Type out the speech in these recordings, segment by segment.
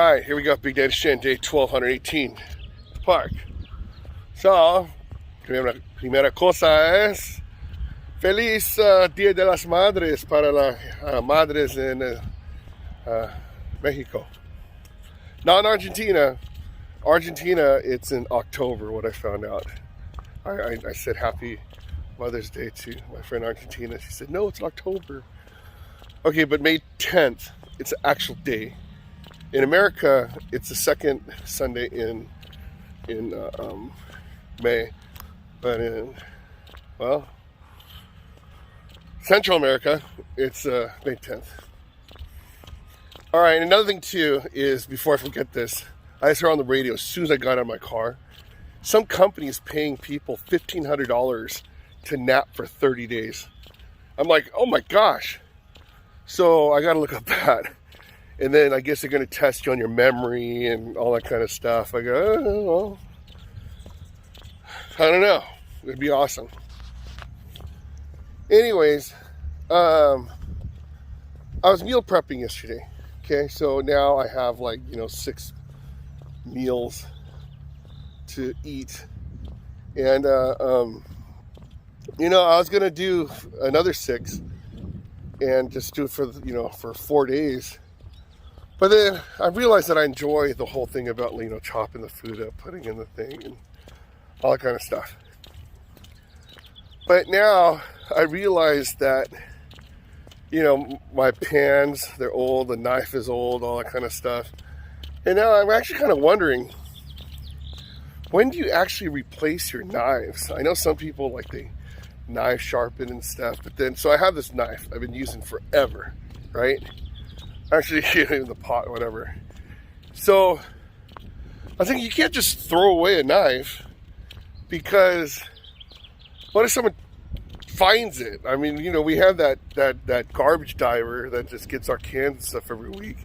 Alright, here we go, Big Data Shin, day 1218, park. So, primera cosa es, feliz Dia de las Madres para las madres en Mexico. Not in Argentina. Argentina, it's in October, what I found out. I said Happy Mother's Day to my friend Argentina. She said, no, it's October. Okay, but May 10th, it's an actual day. In America, it's the second Sunday in May, but in, well, Central America, it's May 10th. All right, another thing too is, before I forget this, I just heard on the radio as soon as I got out of my car, some company is paying people $1,500 to nap for 30 days. I'm like, oh my gosh. So I got to look up that. And then I guess they're going to test you on your memory and all that kind of stuff. I go, oh, well, I don't know. It'd be awesome. Anyways, I was meal prepping yesterday. Okay, so now I have 6 meals to eat. And, I was going to do another 6 and just do it for 4 days. But then I realized that I enjoy the whole thing about, chopping the food up, putting in the thing, and all that kind of stuff. But now I realize that, my pans, they're old, the knife is old, all that kind of stuff. And now I'm actually kind of wondering, when do you actually replace your knives? I know some people, they knife sharpen and stuff, but then, so I have this knife I've been using forever, right? Actually, in the pot, whatever. So I think you can't just throw away a knife, because what if someone finds it? I mean, we have that garbage diver that just gets our cans and stuff every week.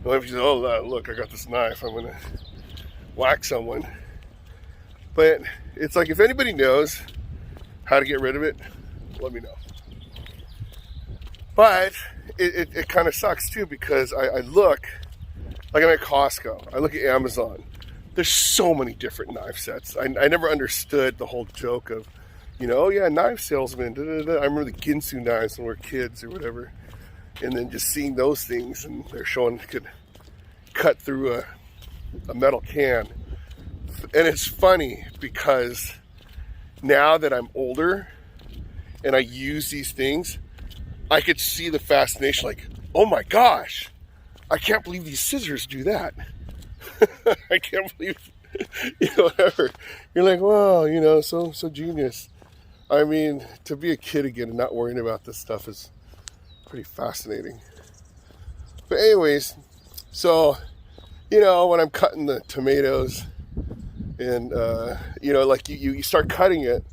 What if you say, oh, look, I got this knife, I'm going to whack someone. But it's like, if anybody knows how to get rid of it, let me know. But it kind of sucks too, because I look, I'm at Costco, I look at Amazon, there's so many different knife sets. I never understood the whole joke of, oh yeah, knife salesman, da, da, da. I remember the Ginsu knives when we were kids or whatever, and then just seeing those things, and they're showing you could cut through a metal can. And it's funny, because now that I'm older and I use these things, I could see the fascination, oh my gosh, I can't believe these scissors do that. I can't believe, whatever. You're like, wow, so genius. I mean, to be a kid again and not worrying about this stuff is pretty fascinating. But anyways, so, when I'm cutting the tomatoes and, you start cutting it,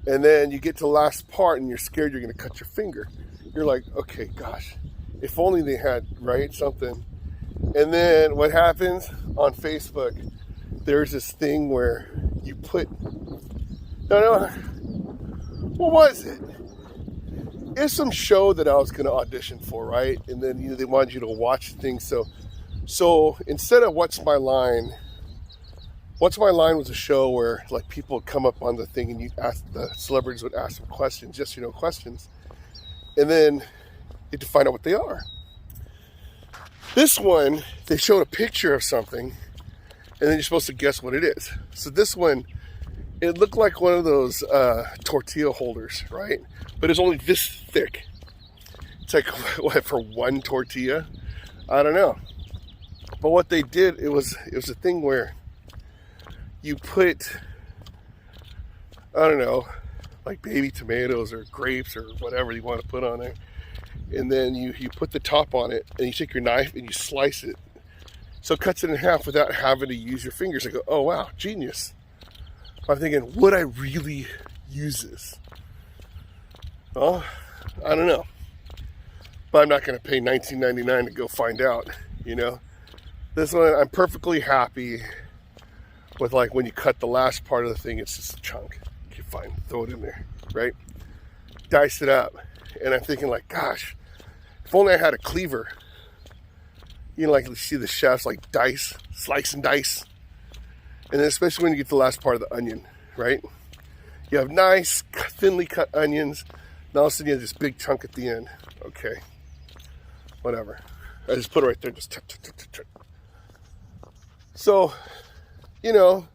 and then you get to the last part and you're scared you're going to cut your finger. You're like, okay, gosh, if only they had, something. And then what happens on Facebook, there's this thing where you put, what was it? It's some show that I was going to audition for, right? And then they wanted you to watch things. So instead of What's My Line was a show where people would come up on the thing and the celebrities would ask them questions, questions. And then you have to find out what they are. This one, they showed a picture of something, and then you're supposed to guess what it is. So this one, it looked like one of those tortilla holders, right? But it's only this thick. It's like, what, for one tortilla? I don't know. But what they did, it was a thing where you put, I don't know, baby tomatoes or grapes or whatever you want to put on there. And then you put the top on it, and you take your knife and you slice it. So it cuts it in half without having to use your fingers. I go, oh wow, genius. I'm thinking, would I really use this? Well, I don't know. But I'm not going to pay $19.99 to go find out, This one, I'm perfectly happy with, when you cut the last part of the thing, it's just a chunk. You fine, throw it in there, right? Dice it up. And I'm thinking, gosh, if only I had a cleaver, you know, like you see the chefs like slice and dice. And then especially when you get to the last part of the onion, right? You have nice, thinly cut onions, and all of a sudden you have this big chunk at the end. Okay, whatever. I just put it right there, just tuck. So, you know,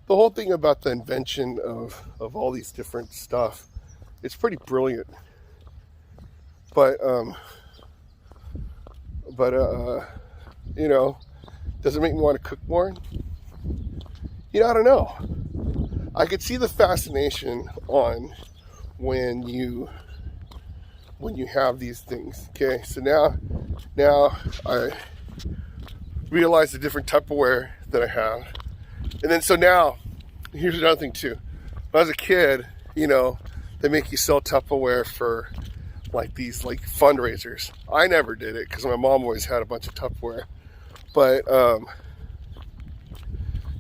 the whole thing about the invention of all these different stuff, it's pretty brilliant. But you know, does it make me want to cook more? You know, I don't know. I could see the fascination on when you have these things. Okay, so now I realize the different Tupperware that I have, and then so now here's another thing too. When I was a kid, you know, they make you sell Tupperware for like these like fundraisers. I never did it because my mom always had a bunch of Tupperware, but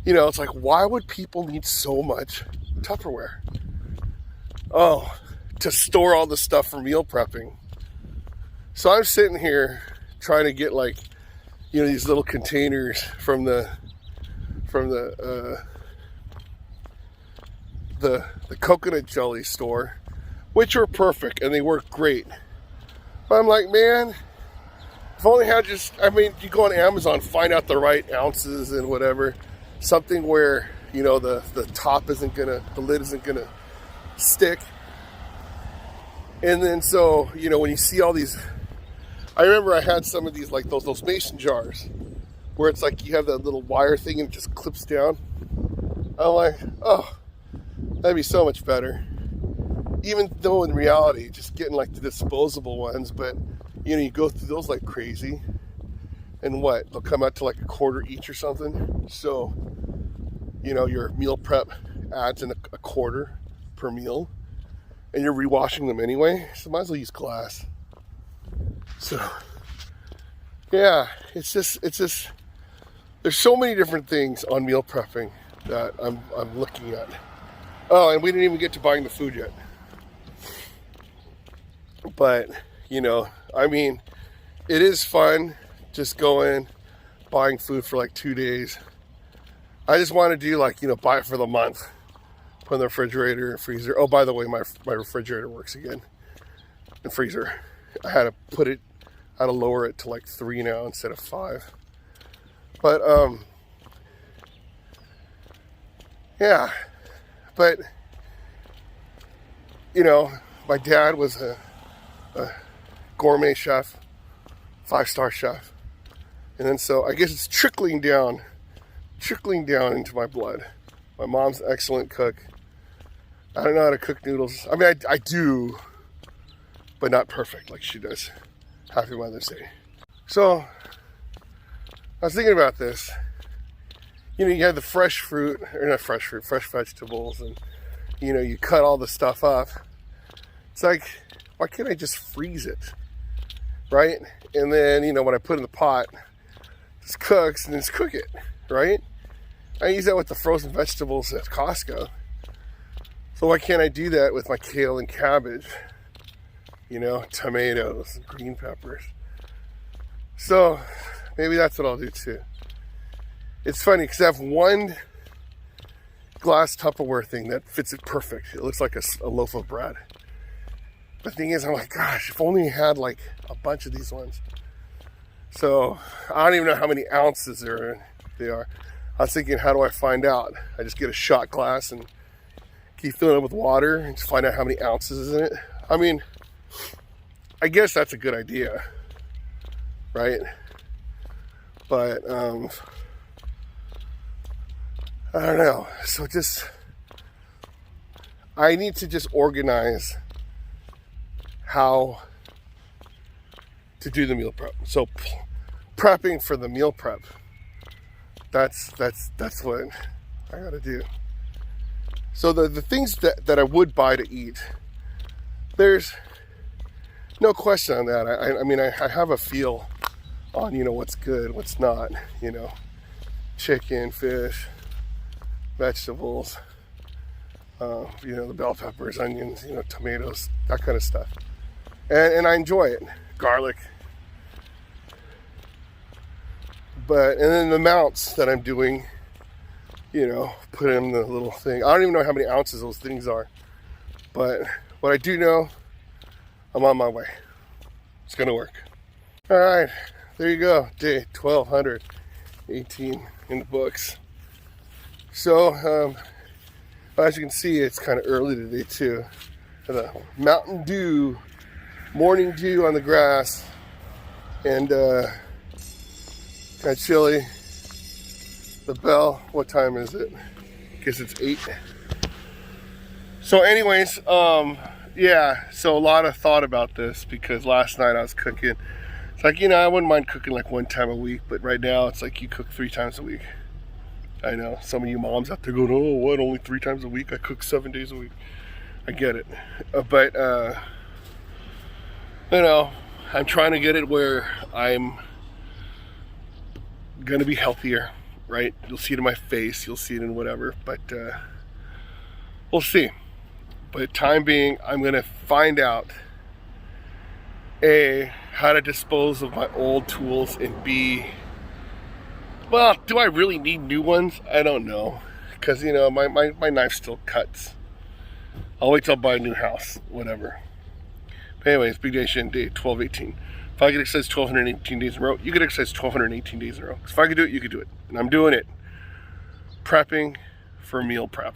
you know, it's like, why would people need so much Tupperware? Oh, to store all the stuff for meal prepping. So I'm sitting here trying to get like, you know, these little containers from the coconut jelly store, which are perfect and they work great. But I'm like, man, if only had just, I mean, you go on Amazon, find out the right ounces and whatever. Something where, you know, the top isn't gonna, the lid isn't gonna stick. And then so, you know, when you see all these, I remember I had some of these, like those mason jars, where it's like you have that little wire thing and it just clips down. I'm like, oh, that'd be so much better. Even though in reality, just getting like the disposable ones, but you know, you go through those like crazy. And what? They'll come out to like $0.25 each or something. So, you know, your meal prep adds in a quarter per meal. And you're rewashing them anyway. So might as well use glass. So, yeah, it's just, there's so many different things on meal prepping that I'm looking at. Oh, and we didn't even get to buying the food yet. But, you know, I mean, it is fun just going, buying food for like 2 days. I just want to do like, you know, buy it for the month. Put in the refrigerator and freezer. Oh, by the way, my refrigerator works again. And freezer. I had to lower it to like 3 now instead of 5. But, yeah. But, you know, my dad was a gourmet chef, 5-star chef. And then so I guess it's trickling down into my blood. My mom's an excellent cook. I don't know how to cook noodles. I mean, I do, but not perfect like she does. Happy Mother's Day. So I was thinking about this. You know, you have the fresh fruit, or not fresh fruit, fresh vegetables, and you know, you cut all the stuff up. It's like, why can't I just freeze it? Right? And then, you know, when I put it in the pot, it just cooks and just cook it, right? I use that with the frozen vegetables at Costco. So why can't I do that with my kale and cabbage? You know, tomatoes and green peppers. So maybe that's what I'll do too. It's funny because I have one glass Tupperware thing that fits it perfect. It looks like a loaf of bread. The thing is, I'm like, gosh, if only you had like a bunch of these ones. So I don't even know how many ounces they are. I was thinking, how do I find out? I just get a shot glass and keep filling it with water and just find out how many ounces is in it. I mean, I guess that's a good idea, right? But I don't know. So I need to just organize how to do the meal prep. So prepping for the meal prep, that's what I gotta do. So the things that I would buy to eat, there's no question on that. I mean, I have a feel on, you know, what's good, what's not, you know, chicken, fish, vegetables, you know, the bell peppers, onions, you know, tomatoes, that kind of stuff. And I enjoy it. Garlic. and then the mounts that I'm doing, you know, put in the little thing. I don't even know how many ounces those things are. But what I do know, I'm on my way. It's going to work. All right, there you go. Day 1218 in the books. So, as you can see, it's kind of early today too. The mountain dew, morning dew on the grass, and kind of chilly. The bell, what time is it? I guess it's 8. So anyways, yeah, so a lot of thought about this because last night I was cooking. It's like, you know, I wouldn't mind cooking like 1 time a week, but right now it's like you cook 3 times a week. I know some of you moms out there going, oh, what, only 3 times a week? I cook 7 days a week. I get it. But, you know, I'm trying to get it where I'm going to be healthier, right? You'll see it in my face. You'll see it in whatever. But we'll see. But time being, I'm going to find out, A, how to dispose of my old tools, and B, well, do I really need new ones? I don't know. Because, you know, my knife still cuts. I'll wait till I buy a new house. Whatever. But anyways, BDS day 1218. If I could exercise 1,218 days in a row, you could exercise 1,218 days in a row. Because if I could do it, you could do it. And I'm doing it. Prepping for meal prep.